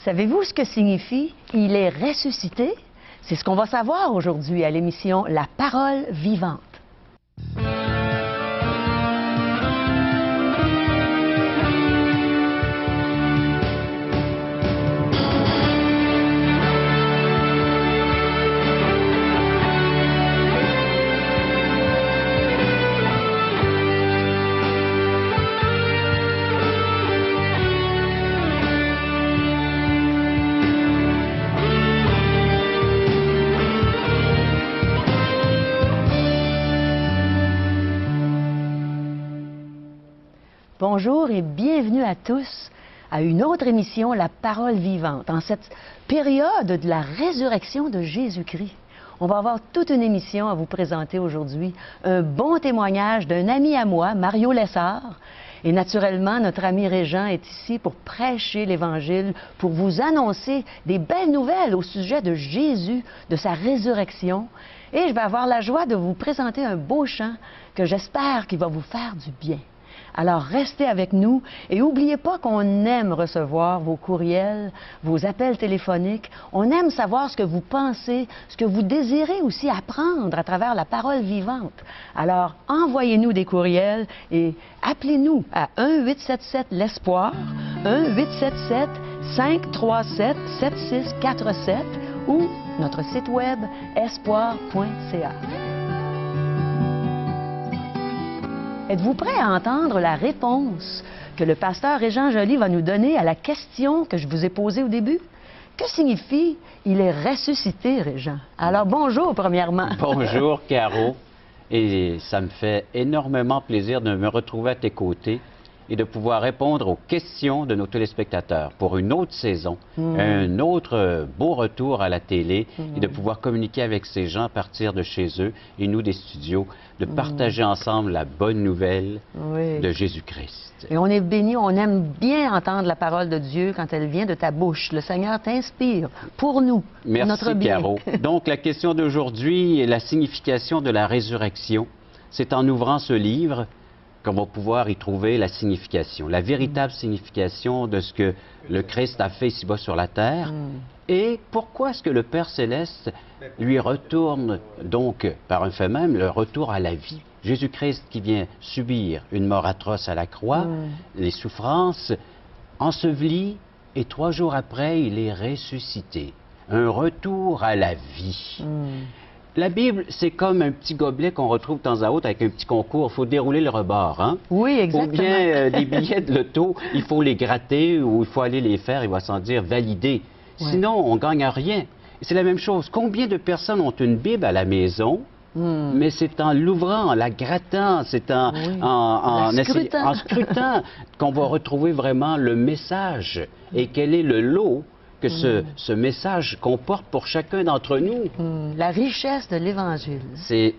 Savez-vous ce que signifie « il est ressuscité » ? C'est ce qu'on va savoir aujourd'hui à l'émission La Parole vivante. Bonjour et bienvenue à tous à une autre émission, La Parole vivante, en cette période de la résurrection de Jésus-Christ. On va avoir toute une émission à vous présenter aujourd'hui, un bon témoignage d'un ami à moi, Mario Lessard. Et naturellement, notre ami Régent est ici pour prêcher l'Évangile, pour vous annoncer des belles nouvelles au sujet de Jésus, de sa résurrection. Et je vais avoir la joie de vous présenter un beau chant que j'espère qu'il va vous faire du bien. Alors, restez avec nous et n'oubliez pas qu'on aime recevoir vos courriels, vos appels téléphoniques. On aime savoir ce que vous pensez, ce que vous désirez aussi apprendre à travers la parole vivante. Alors, envoyez-nous des courriels et appelez-nous à 1-877-L'Espoir, 1-877-537-7647 ou notre site web espoir.ca. Êtes-vous prêt à entendre la réponse que le pasteur Régent Joly va nous donner à la question que je vous ai posée au début? Que signifie « il est ressuscité », Régent? Alors, bonjour, premièrement. Bonjour, Caro. Et ça me fait énormément plaisir de me retrouver à tes côtés et de pouvoir répondre aux questions de nos téléspectateurs pour une autre saison, un autre beau retour à la télé et de pouvoir communiquer avec ces gens à partir de chez eux et nous des studios, de partager ensemble la bonne nouvelle de Jésus-Christ. Et on est bénis, on aime bien entendre la parole de Dieu quand elle vient de ta bouche. Le Seigneur t'inspire pour nous, Merci, notre bien. Caro. Donc, la question d'aujourd'hui est la signification de la résurrection. C'est en ouvrant ce livre qu'on va pouvoir y trouver la signification, la véritable signification de ce que le Christ a fait ici-bas sur la terre. Et pourquoi est-ce que le Père Céleste lui retourne donc, par un fait même, le retour à la vie? Jésus-Christ qui vient subir une mort atroce à la croix, les souffrances, enseveli, et 3 jours après, il est ressuscité. Un retour à la vie. La Bible, c'est comme un petit gobelet qu'on retrouve de temps à autre avec un petit concours. Il faut dérouler le rebord, hein? Oui, exactement. Ou bien des billets de loto, il faut les gratter ou il faut aller les faire, il va s'en dire valider. Sinon, on ne gagne rien. C'est la même chose. Combien de personnes ont une Bible à la maison? Mais c'est en l'ouvrant, en la grattant, c'est en scrutant qu'on va retrouver vraiment le message. Et quel est le lot que ce message comporte pour chacun d'entre nous. La richesse de l'Évangile. C'est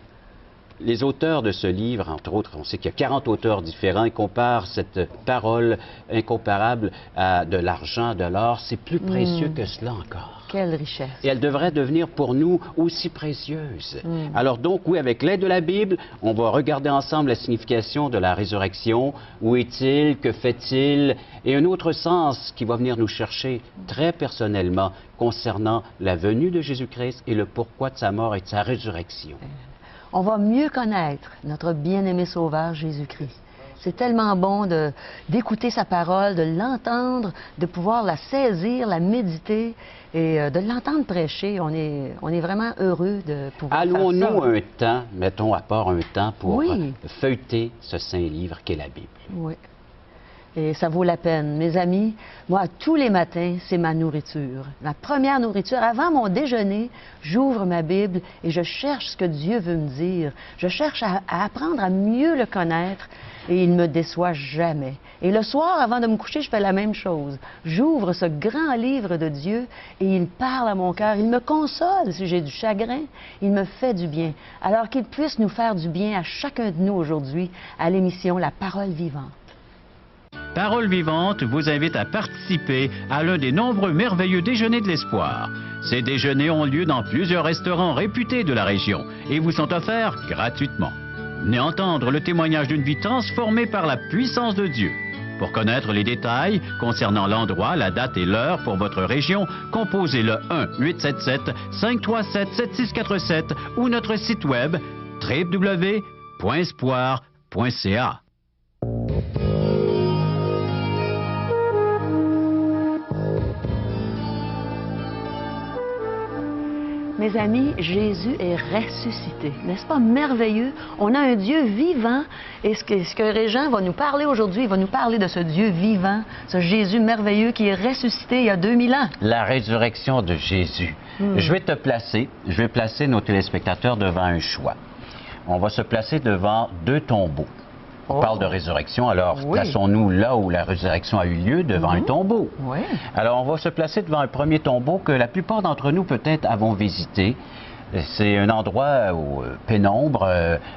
les auteurs de ce livre, entre autres, on sait qu'il y a 40 auteurs différents, ils comparent cette parole incomparable à de l'argent, de l'or. C'est plus précieux que cela encore. Quelle richesse. Et elle devrait devenir pour nous aussi précieuse. Alors donc, oui, avec l'aide de la Bible, on va regarder ensemble la signification de la résurrection. Où est-il? Que fait-il? Et un autre sens qui va venir nous chercher très personnellement concernant la venue de Jésus-Christ et le pourquoi de sa mort et de sa résurrection. On va mieux connaître notre bien-aimé Sauveur Jésus-Christ. C'est tellement bon d'écouter sa parole, de l'entendre, de pouvoir la saisir, la méditer et de l'entendre prêcher. On est vraiment heureux de pouvoir faire ça. Allouons-nous un temps, mettons à part un temps pour feuilleter ce saint livre qu'est la Bible. Oui. Et ça vaut la peine. Mes amis, moi, tous les matins, c'est ma nourriture. Ma première nourriture. Avant mon déjeuner, j'ouvre ma Bible et je cherche ce que Dieu veut me dire. Je cherche à apprendre à mieux le connaître et il ne me déçoit jamais. Et le soir, avant de me coucher, je fais la même chose. J'ouvre ce grand livre de Dieu et il parle à mon cœur. Il me console si j'ai du chagrin. Il me fait du bien. Alors qu'il puisse nous faire du bien à chacun de nous aujourd'hui à l'émission La Parole vivante. Parole vivante vous invite à participer à l'un des nombreux merveilleux déjeuners de l'espoir. Ces déjeuners ont lieu dans plusieurs restaurants réputés de la région et vous sont offerts gratuitement. Venez entendre le témoignage d'une vie transformée par la puissance de Dieu. Pour connaître les détails concernant l'endroit, la date et l'heure pour votre région, composez le 1-877-537-7647 ou notre site web www.espoir.ca. Mes amis, Jésus est ressuscité. N'est-ce pas merveilleux? On a un Dieu vivant. Et ce que Régent va nous parler aujourd'hui, il va nous parler de ce Dieu vivant, ce Jésus merveilleux qui est ressuscité il y a 2000 ans. La résurrection de Jésus. Je vais placer nos téléspectateurs devant un choix. On va se placer devant deux tombeaux. On parle de résurrection, alors plaçons-nous là où la résurrection a eu lieu, devant un tombeau. Oui. Alors on va se placer devant un premier tombeau que la plupart d'entre nous peut-être avons visité. C'est un endroit pénombre,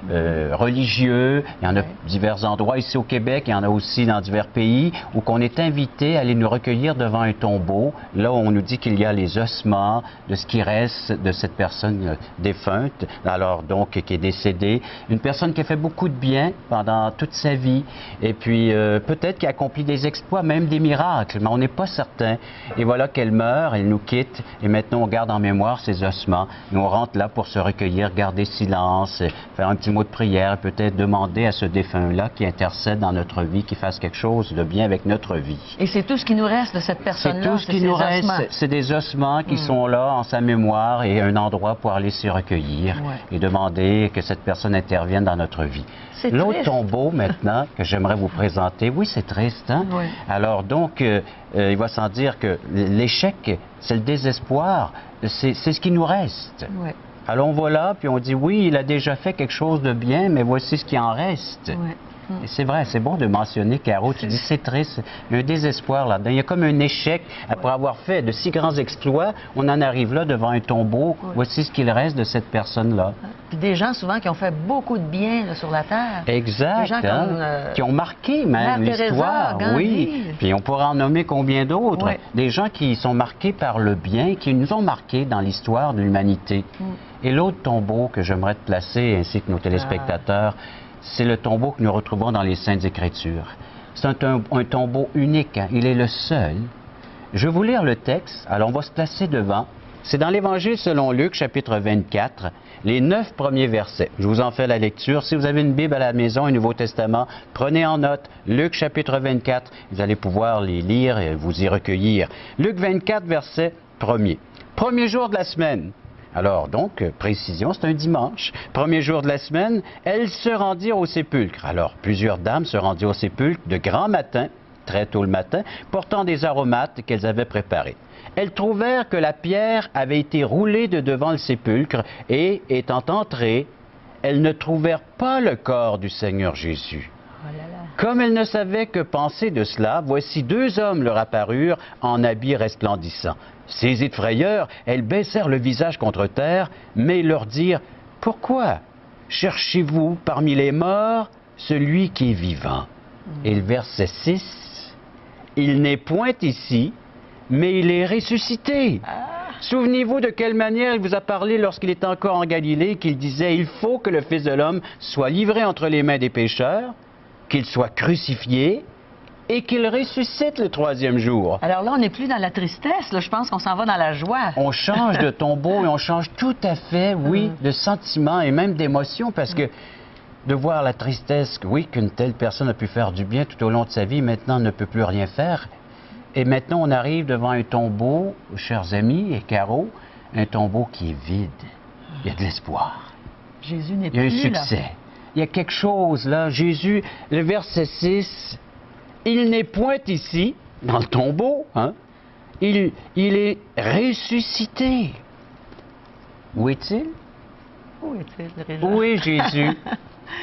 religieux. Il y en a divers endroits ici au Québec, il y en a aussi dans divers pays, où on est invité à aller nous recueillir devant un tombeau, là où on nous dit qu'il y a les ossements de ce qui reste de cette personne défunte, alors donc qui est décédée. Une personne qui a fait beaucoup de bien pendant toute sa vie, et puis peut-être qui a accompli des exploits, même des miracles, mais on n'est pas certain. Et voilà qu'elle meurt, elle nous quitte, et maintenant on garde en mémoire ses ossements, et on rentre là pour se recueillir, garder silence, faire un petit mot de prière, peut-être demander à ce défunt-là qui intercède dans notre vie, qui fasse quelque chose de bien avec notre vie. Et c'est tout ce qui nous reste de cette personne-là? C'est tout ce qui nous reste, c'est des ossements qui sont là en sa mémoire et un endroit pour aller s'y recueillir et demander que cette personne intervienne dans notre vie. L'autre tombeau maintenant que j'aimerais vous présenter, oui c'est triste, hein? Oui. Alors donc, il va sans dire que l'échec, c'est le désespoir, c'est ce qui nous reste. Oui. Alors on va là, puis on dit oui, il a déjà fait quelque chose de bien, mais voici ce qui en reste. Oui. Et c'est vrai, c'est bon de mentionner, Caro, tu dis c'est triste, il y a un désespoir là-dedans. Il y a comme un échec. Après avoir fait de si grands exploits, on en arrive là devant un tombeau. Voici ce qu'il reste de cette personne-là. Puis des gens souvent qui ont fait beaucoup de bien là, sur la terre. Exact. Des gens qui ont marqué même l'histoire. Oui. Puis on pourra en nommer combien d'autres. Des gens qui sont marqués par le bien, qui nous ont marqués dans l'histoire de l'humanité. Et l'autre tombeau que j'aimerais te placer, ainsi que nos téléspectateurs, c'est le tombeau que nous retrouvons dans les Saintes Écritures. C'est un tombeau unique, hein? Il est le seul. Je vais vous lire le texte, alors on va se placer devant. C'est dans l'Évangile selon Luc, chapitre 24, les 9 premiers versets. Je vous en fais la lecture. Si vous avez une Bible à la maison, un Nouveau Testament, prenez en note Luc, chapitre 24. Vous allez pouvoir les lire et vous y recueillir. Luc 24, verset 1er. Premier jour de la semaine. Alors, donc, précision, c'est un dimanche. Premier jour de la semaine, elles se rendirent au sépulcre. Alors, plusieurs dames se rendirent au sépulcre de grand matin, très tôt le matin, portant des aromates qu'elles avaient préparés. Elles trouvèrent que la pierre avait été roulée de devant le sépulcre et, étant entrées, elles ne trouvèrent pas le corps du Seigneur Jésus. Comme elles ne savaient que penser de cela, voici 2 hommes leur apparurent en habits resplendissants. Saisies de frayeur, elles baissèrent le visage contre terre, mais ils leur dirent « Pourquoi cherchez-vous parmi les morts celui qui est vivant ?» Et le verset 6, « Il n'est point ici, mais il est ressuscité. » Souvenez-vous de quelle manière il vous a parlé lorsqu'il était encore en Galilée, qu'il disait « Il faut que le Fils de l'homme soit livré entre les mains des pécheurs, qu'il soit crucifié, et qu'il ressuscite le 3e jour. » Alors là, on n'est plus dans la tristesse, là. Je pense qu'on s'en va dans la joie. On change de tombeau et on change tout à fait, oui, de sentiment et même d'émotion, parce que de voir la tristesse, oui, qu'une telle personne a pu faire du bien tout au long de sa vie, maintenant ne peut plus rien faire. Et maintenant, on arrive devant un tombeau, chers amis et Caro, un tombeau qui est vide. Il y a de l'espoir. Jésus n'est plus là. Il y a un succès. Là. Il y a quelque chose là. Jésus, le verset 6, il n'est point ici, dans le tombeau, hein? Il est ressuscité. Où est-il? Où est-il, Où est Jésus?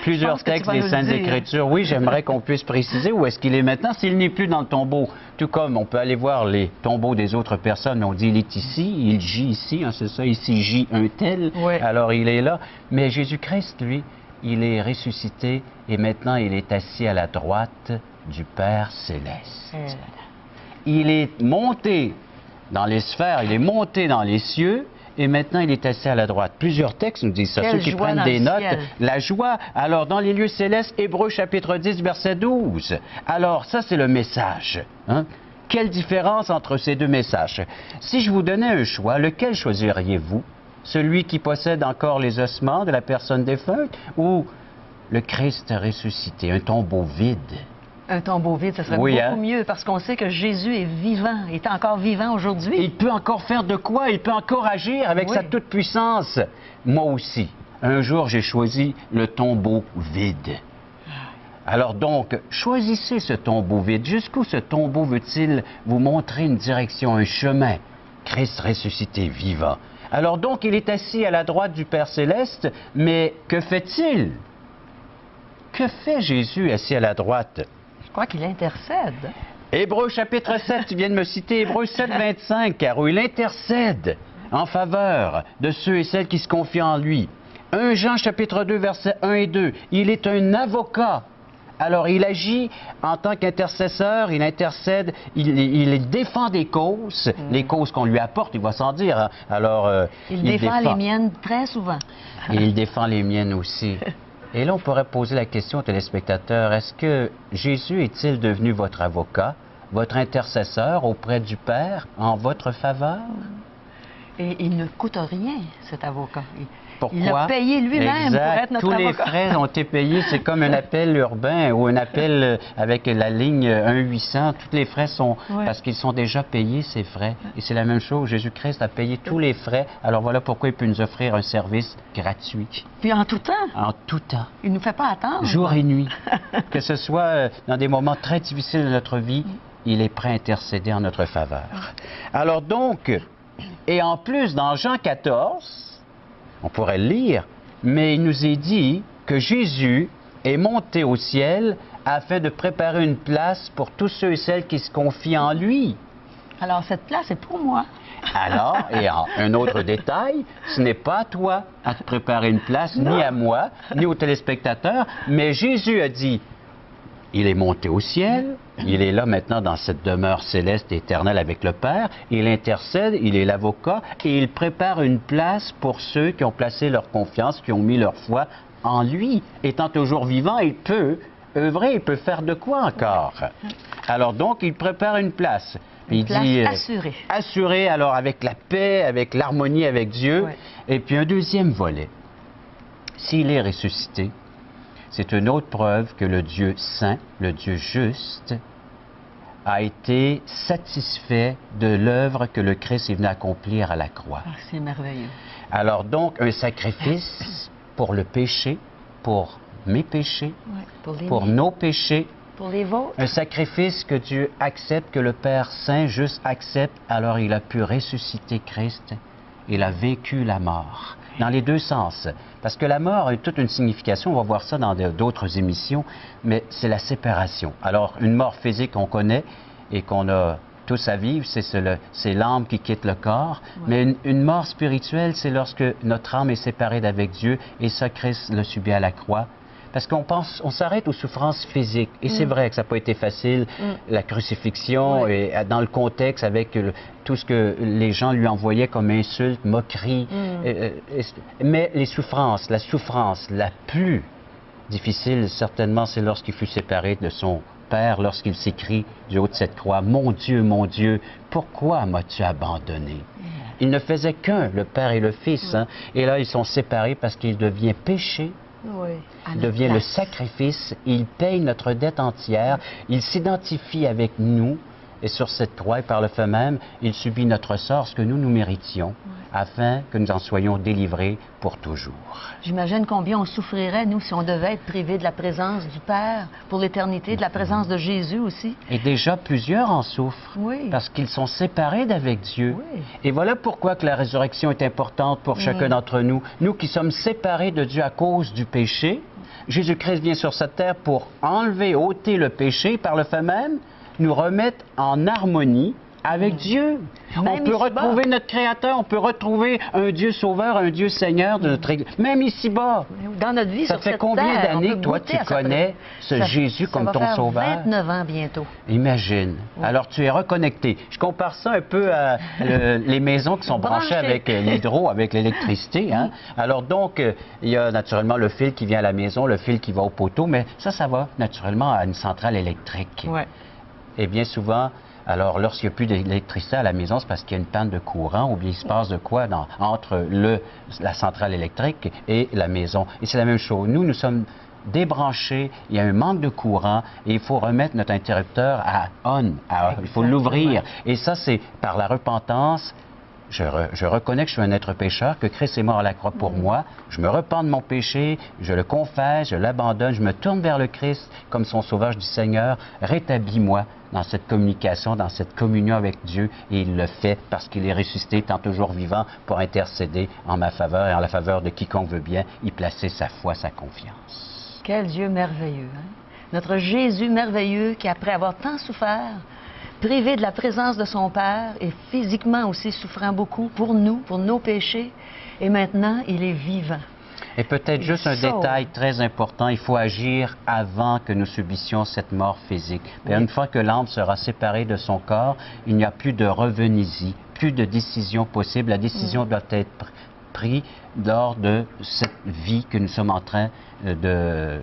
Plusieurs textes des Saintes Écritures. Oui, j'aimerais qu'on puisse préciser où est-ce qu'il est maintenant, s'il n'est plus dans le tombeau. Tout comme on peut aller voir les tombeaux des autres personnes, on dit il est ici, il gît ici, hein, c'est ça, ici gît un tel, alors il est là. Mais Jésus-Christ, lui, il est ressuscité et maintenant il est assis à la droite du Père Céleste. Il est monté dans les sphères, il est monté dans les cieux et maintenant il est assis à la droite. Plusieurs textes nous disent ça. Quelle Ceux qui joie prennent dans des le notes, ciel. la joie. Alors, dans les lieux célestes, Hébreux chapitre 10, verset 12. Alors, ça, c'est le message. Hein? Quelle différence entre ces deux messages? Si je vous donnais un choix, lequel choisiriez-vous? Celui qui possède encore les ossements de la personne défunte ou le Christ ressuscité, un tombeau vide? Un tombeau vide, ce serait Oui, beaucoup hein? mieux parce qu'on sait que Jésus est vivant, est encore vivant aujourd'hui. Il peut encore faire de quoi? Il peut encore agir avec Oui. sa toute-puissance. Moi aussi, un jour, j'ai choisi le tombeau vide. Alors donc, choisissez ce tombeau vide. Jusqu'où ce tombeau veut-il vous montrer une direction, un chemin? Christ ressuscité, vivant. Alors donc, il est assis à la droite du Père Céleste, mais que fait-il? Que fait Jésus assis à la droite? Je crois qu'il intercède. Hébreux chapitre 7, tu viens de me citer Hébreux 7, 25, car où il intercède en faveur de ceux et celles qui se confient en lui. 1 Jean chapitre 2, versets 1 et 2, il est un avocat. Alors, il agit en tant qu'intercesseur, il intercède, il défend des causes, les causes qu'on lui apporte, il va s'en dire. Hein. Alors, Il défend les miennes très souvent. et il défend les miennes aussi. Et là, on pourrait poser la question aux téléspectateurs, est-ce que Jésus est-il devenu votre avocat, votre intercesseur auprès du Père en votre faveur? Et il ne coûte rien, cet avocat. Pourquoi? Il a payé lui-même pour Exact. être notre Tous les avocat. frais ont été payés. C'est comme un appel urbain ou un appel avec la ligne 1-800. Tous les frais sont... Ouais. Parce qu'ils sont déjà payés, ces frais. Et c'est la même chose. Jésus-Christ a payé tous les frais. Alors voilà pourquoi il peut nous offrir un service gratuit. Puis en tout temps, En tout temps. il ne nous fait pas attendre. Jour et nuit. Que ce soit dans des moments très difficiles de notre vie, il est prêt à intercéder en notre faveur. Alors donc, et en plus, dans Jean 14, on pourrait le lire, mais il nous est dit que Jésus est monté au ciel afin de préparer une place pour tous ceux et celles qui se confient en lui. Alors, cette place est pour moi. Alors, et un autre détail, ce n'est pas à toi à te préparer une place, ni à moi, ni aux téléspectateurs, mais Jésus a dit, il est monté au ciel, il est là maintenant dans cette demeure céleste et éternelle avec le Père, il intercède, il est l'avocat et il prépare une place pour ceux qui ont placé leur confiance, qui ont mis leur foi en lui. Étant toujours vivant, il peut œuvrer, il peut faire de quoi encore? Alors donc, il prépare une place. Une place assurée. Assurée, alors avec la paix, avec l'harmonie avec Dieu. Ouais. Et puis un deuxième volet. S'il est ressuscité, c'est une autre preuve que le Dieu saint, le Dieu juste, a été satisfait de l'œuvre que le Christ est venu accomplir à la croix. Ah, c'est merveilleux. Alors donc, un sacrifice pour le péché, pour mes péchés, Ouais, pour les pour miens, nos péchés, pour les vôtres. un sacrifice que Dieu accepte, que le Père Saint juste accepte, alors il a pu ressusciter Christ, il a vécu la mort. Dans les deux sens. Parce que la mort a toute une signification, on va voir ça dans d'autres émissions, mais c'est la séparation. Alors, une mort physique qu'on connaît et qu'on a tous à vivre, c'est l'âme qui quitte le corps. Ouais. Mais une mort spirituelle, c'est lorsque notre âme est séparée d'avec Dieu, et ça, Christ l'a subi à la croix. Parce on s'arrête aux souffrances physiques. Et c'est vrai que ça n'a pas été facile, la crucifixion, et dans le contexte avec tout ce que les gens lui envoyaient comme insultes, moqueries. Mais les souffrances, la souffrance la plus difficile, certainement, c'est lorsqu'il fut séparé de son Père, lorsqu'il s'écrit du haut de cette croix, « Mon Dieu, pourquoi m'as-tu abandonné? » Il ne faisait qu'un, le Père et le Fils. Hein? Et là, ils sont séparés parce qu'il devient péché. Oui. Il devient le sacrifice, il paye notre dette entière, il s'identifie avec nous, et sur cette croix, et par le fait même, il subit notre sort, ce que nous méritions, afin que nous en soyons délivrés pour toujours. J'imagine combien on souffrirait, nous, si on devait être privés de la présence du Père pour l'éternité, de la présence de Jésus aussi. Et déjà, plusieurs en souffrent, Oui. parce qu'ils sont séparés d'avec Dieu. Oui. Et voilà pourquoi que la résurrection est importante pour chacun d'entre nous. Nous qui sommes séparés de Dieu à cause du péché, Jésus-Christ vient sur cette terre pour enlever, ôter le péché, par le fait même, nous remettre en harmonie avec Dieu. Même On peut ici-bas. retrouver notre Créateur, on peut retrouver un Dieu sauveur, un Dieu Seigneur de notre Église. Même ici-bas. Dans notre vie Ça sur fait cette combien terre, on d'années peut que toi, goûter tu à sa connais présence. ce Jésus comme ton Ça va faire sauveur? 29 ans bientôt. Imagine. Ouais. Alors, tu es reconnecté. Je compare ça un peu à les maisons qui sont branchées Branchées. avec l'hydro, avec l'électricité. Hein? Alors, donc, il y a naturellement le fil qui vient à la maison, le fil qui va au poteau, mais ça va naturellement à une centrale électrique. Ouais. Et bien souvent, alors, lorsqu'il n'y a plus d'électricité à la maison, c'est parce qu'il y a une panne de courant ou bien il se passe de quoi entre la centrale électrique et la maison. Et c'est la même chose. Nous sommes débranchés, il y a un manque de courant et il faut remettre notre interrupteur à on. Il faut l'ouvrir. Et ça, c'est par la repentance. Je reconnais que je suis un être pécheur, que Christ est mort à la croix pour moi. Je me repens de mon péché, je le confesse, je l'abandonne, je me tourne vers le Christ comme son sauveur. Je dis, Seigneur, rétablis-moi dans cette communication, dans cette communion avec Dieu. Et il le fait parce qu'il est ressuscité, étant toujours vivant, pour intercéder en ma faveur et en la faveur de quiconque veut bien y placer sa foi, sa confiance. Quel Dieu merveilleux, hein? Notre Jésus merveilleux qui, après avoir tant souffert, privé de la présence de son Père et physiquement aussi souffrant beaucoup pour nous, pour nos péchés, et maintenant, il est vivant. Et peut-être juste un détail très important, il faut agir avant que nous subissions cette mort physique. Et une fois que l'âme sera séparée de son corps, il n'y a plus de revenez-y, plus de décision possible. La décision doit être prise lors de cette vie que nous sommes en train de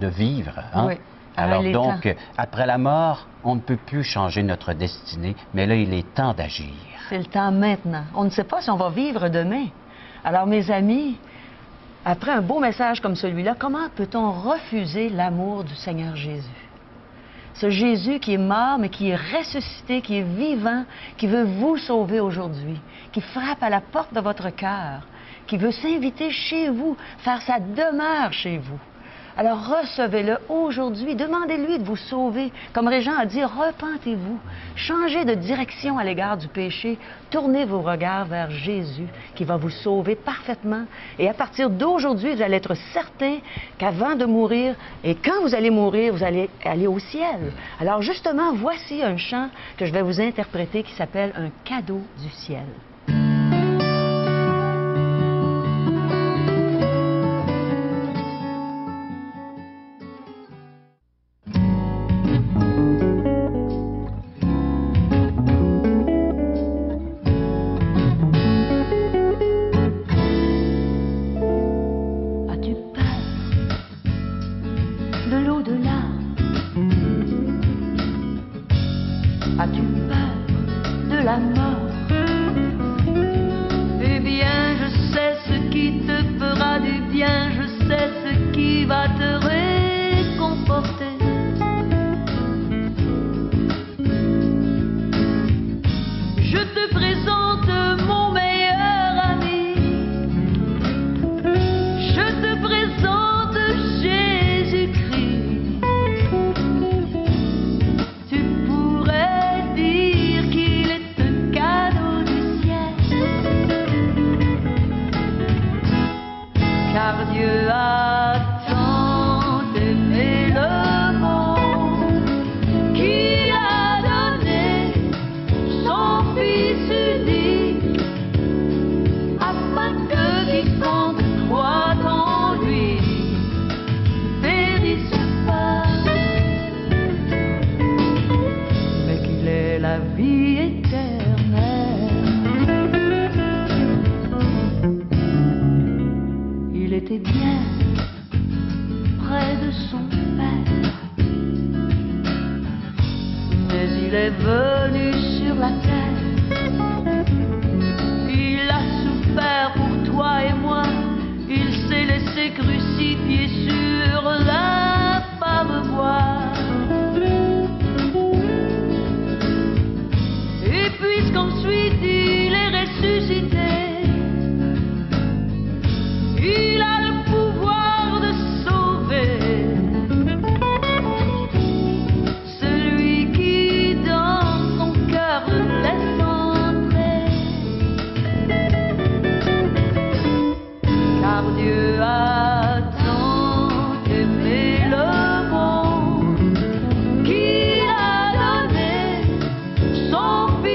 vivre. Hein? Oui. Alors donc, après la mort, on ne peut plus changer notre destinée, mais là, il est temps d'agir. C'est le temps maintenant. On ne sait pas si on va vivre demain. Alors, mes amis, après un beau message comme celui-là, comment peut-on refuser l'amour du Seigneur Jésus? Ce Jésus qui est mort, mais qui est ressuscité, qui est vivant, qui veut vous sauver aujourd'hui, qui frappe à la porte de votre cœur, qui veut s'inviter chez vous, faire sa demeure chez vous. Alors recevez-le aujourd'hui, demandez-lui de vous sauver. Comme Régent a dit, repentez-vous, changez de direction à l'égard du péché, tournez vos regards vers Jésus qui va vous sauver parfaitement. Et à partir d'aujourd'hui, vous allez être certain qu'avant de mourir, et quand vous allez mourir, vous allez aller au ciel. Alors justement, voici un chant que je vais vous interpréter qui s'appelle « Un cadeau du ciel ». As-tu peur de la mort? Eh bien, je sais ce qui te fera du bien, je sais ce qui va te réconforter. Je te présente mon meilleur ami. Je te présente Jésus-Christ. Tu pourrais dire qu'il est un cadeau du ciel, car Dieu a tant aimé le monde qu'il a donné son Fils unique, afin que quiconque croit en lui ne périsse pas, mais qu'il ait la vie éternelle. Il était bien près de son Père, mais il est venu sur la terre. Il a souffert pour toi et moi, il s'est laissé crucifier sur la Parvoie. Et puisqu'ensuite il est ressuscité, il a le pouvoir de sauver celui qui dans son cœur le laisse entrer, car Dieu a tant aimé le monde qu'il a donné son Fils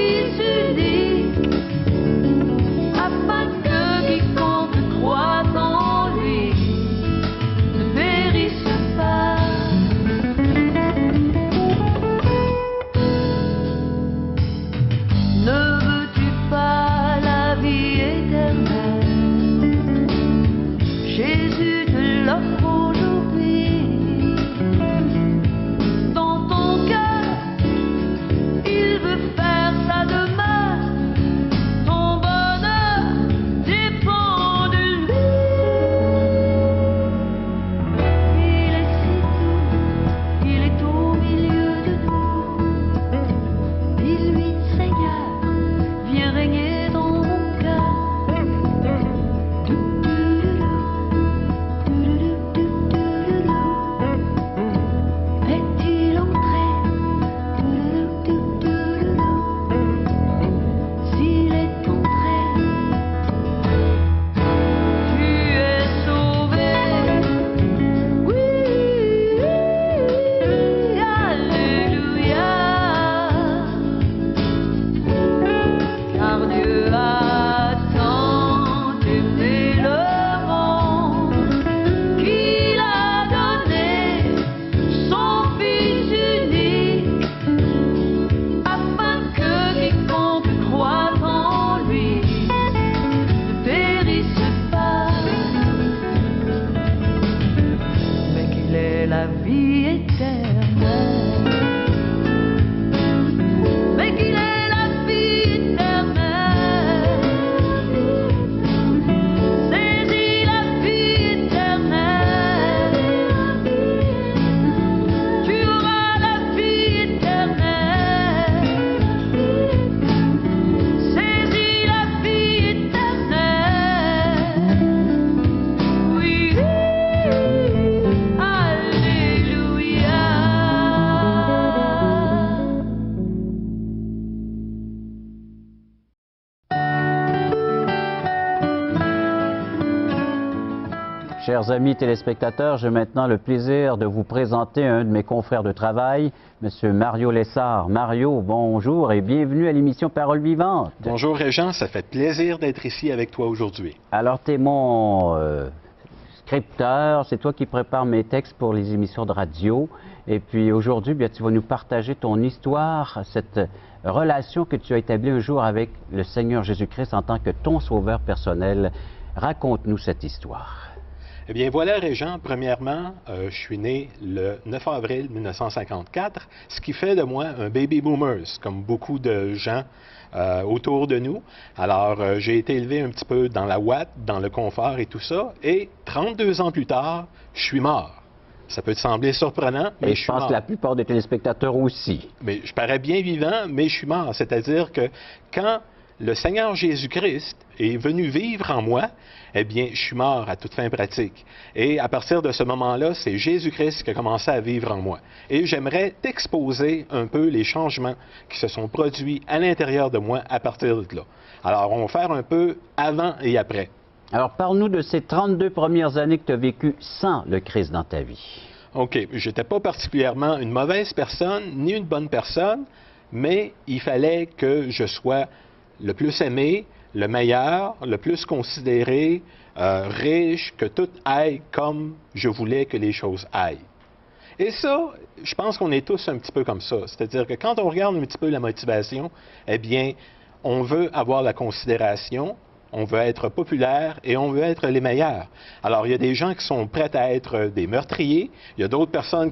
Chers amis téléspectateurs, j'ai maintenant le plaisir de vous présenter un de mes confrères de travail, M. Mario Lessard. Mario, bonjour et bienvenue à l'émission Parole vivante. Bonjour Régent, ça fait plaisir d'être ici avec toi aujourd'hui. Alors, tu es mon scripteur, c'est toi qui prépares mes textes pour les émissions de radio. Et puis aujourd'hui, bien, tu vas nous partager ton histoire, cette relation que tu as établie un jour avec le Seigneur Jésus-Christ en tant que ton sauveur personnel. Raconte-nous cette histoire. Eh bien voilà Régent, premièrement, je suis né le 9 avril 1954, ce qui fait de moi un baby boomers, comme beaucoup de gens autour de nous. Alors j'ai été élevé un petit peu dans la ouate, dans le confort et tout ça, et 32 ans plus tard, je suis mort. Ça peut te sembler surprenant, mais et je pense mort. que la plupart des téléspectateurs aussi. Mais je parais bien vivant, mais je suis mort. C'est-à-dire que quand le Seigneur Jésus-Christ est venu vivre en moi, eh bien, je suis mort à toute fin pratique. Et à partir de ce moment-là, c'est Jésus-Christ qui a commencé à vivre en moi. Et j'aimerais t'exposer un peu les changements qui se sont produits à l'intérieur de moi à partir de là. Alors, on va faire un peu avant et après. Alors, parle-nous de ces 32 premières années que tu as vécues sans le Christ dans ta vie. OK. Je n'étais pas particulièrement une mauvaise personne, ni une bonne personne, mais il fallait que je sois le plus aimé, le meilleur, le plus considéré, riche, que tout aille comme je voulais que les choses aillent. Et ça, je pense qu'on est tous un petit peu comme ça. C'est-à-dire que quand on regarde un petit peu la motivation, eh bien, on veut avoir la considération, on veut être populaire et on veut être les meilleurs. Alors, il y a des gens qui sont prêts à être des meurtriers, il y a d'autres personnes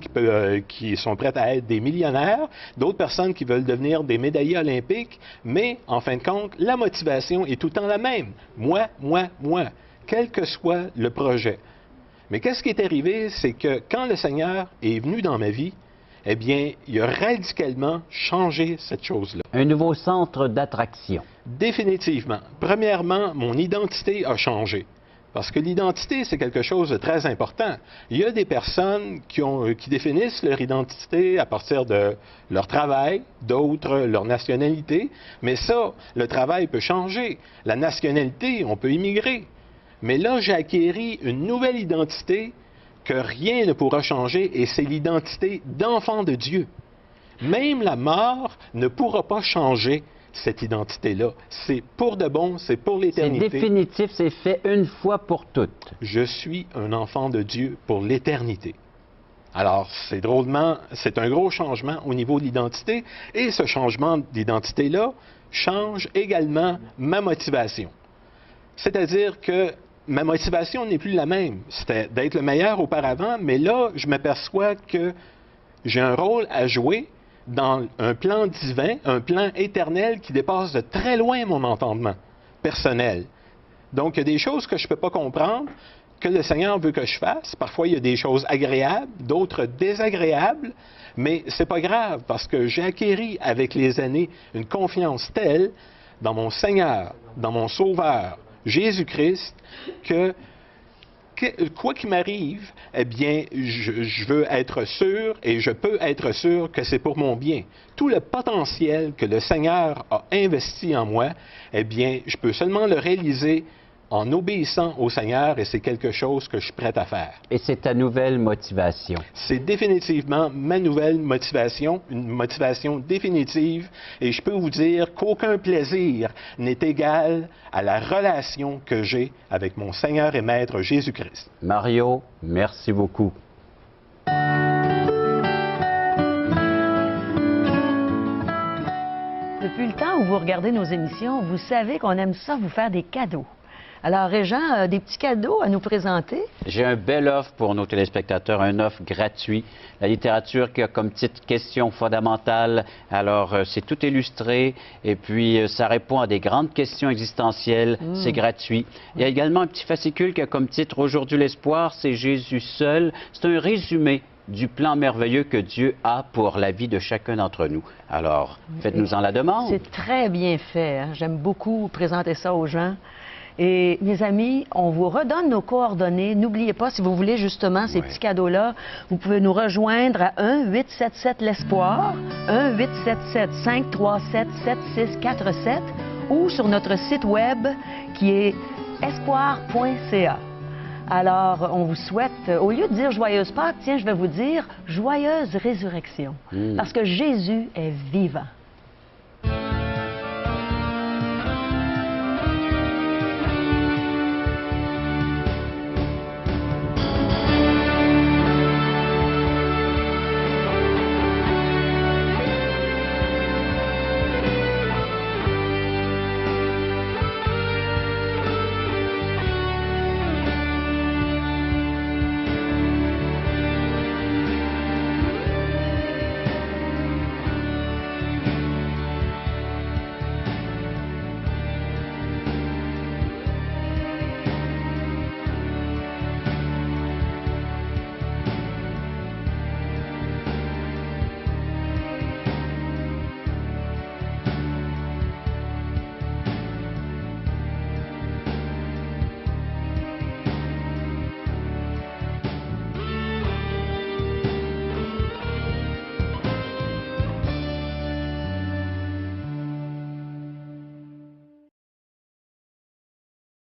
qui sont prêtes à être des millionnaires, d'autres personnes qui veulent devenir des médaillés olympiques, mais en fin de compte, la motivation est tout le temps la même. Moi, quel que soit le projet. Mais qu'est-ce qui est arrivé, c'est que quand le Seigneur est venu dans ma vie, eh bien, il a radicalement changé cette chose-là. Un nouveau centre d'attraction. Définitivement. Premièrement, mon identité a changé. Parce que l'identité, c'est quelque chose de très important. Il y a des personnes qui définissent leur identité à partir de leur travail, d'autres leur nationalité. Mais ça, le travail peut changer. La nationalité, on peut immigrer. Mais là, j'ai acquis une nouvelle identité que rien ne pourra changer, et c'est l'identité d'enfant de Dieu. Même la mort ne pourra pas changer cette identité-là. C'est pour de bon, c'est pour l'éternité. C'est définitif, c'est fait une fois pour toutes. Je suis un enfant de Dieu pour l'éternité. Alors, c'est un gros changement au niveau de l'identité, et ce changement d'identité-là change également ma motivation. C'est-à-dire que ma motivation n'est plus la même. C'était d'être le meilleur auparavant, mais là, je m'aperçois que j'ai un rôle à jouer dans un plan divin, un plan éternel qui dépasse de très loin mon entendement personnel. Donc, il y a des choses que je ne peux pas comprendre, que le Seigneur veut que je fasse. Parfois, il y a des choses agréables, d'autres désagréables, mais c'est pas grave parce que j'ai acquis avec les années une confiance telle dans mon Seigneur, dans mon Sauveur, Jésus-Christ, que quoi qu'il m'arrive, eh bien, je veux être sûr et je peux être sûr que c'est pour mon bien. Tout le potentiel que le Seigneur a investi en moi, eh bien, je peux seulement le réaliser en obéissant au Seigneur, et c'est quelque chose que je suis prêt à faire. Et c'est ta nouvelle motivation. C'est définitivement ma nouvelle motivation, une motivation définitive, et je peux vous dire qu'aucun plaisir n'est égal à la relation que j'ai avec mon Seigneur et Maître Jésus-Christ. Mario, merci beaucoup. Depuis le temps où vous regardez nos émissions, vous savez qu'on aime ça vous faire des cadeaux. Alors, Régent, des petits cadeaux à nous présenter? J'ai un bel offre pour nos téléspectateurs, un offre gratuit. La littérature qui a comme titre « Questions fondamentales ». Alors, c'est tout illustré et puis ça répond à des grandes questions existentielles. C'est gratuit. Il y a également un petit fascicule qui a comme titre « Aujourd'hui l'espoir, c'est Jésus seul ». C'est un résumé du plan merveilleux que Dieu a pour la vie de chacun d'entre nous. Alors, faites-nous-en la demande. C'est très bien fait. Hein? J'aime beaucoup présenter ça aux gens. Et mes amis, on vous redonne nos coordonnées. N'oubliez pas, si vous voulez justement ces petits cadeaux-là, vous pouvez nous rejoindre à 1-877-L'Espoir, 1-877-537-7647 ou sur notre site web qui est espoir.ca. Alors, on vous souhaite, au lieu de dire Joyeuse Pâques, tiens, je vais vous dire Joyeuse Résurrection. Parce que Jésus est vivant.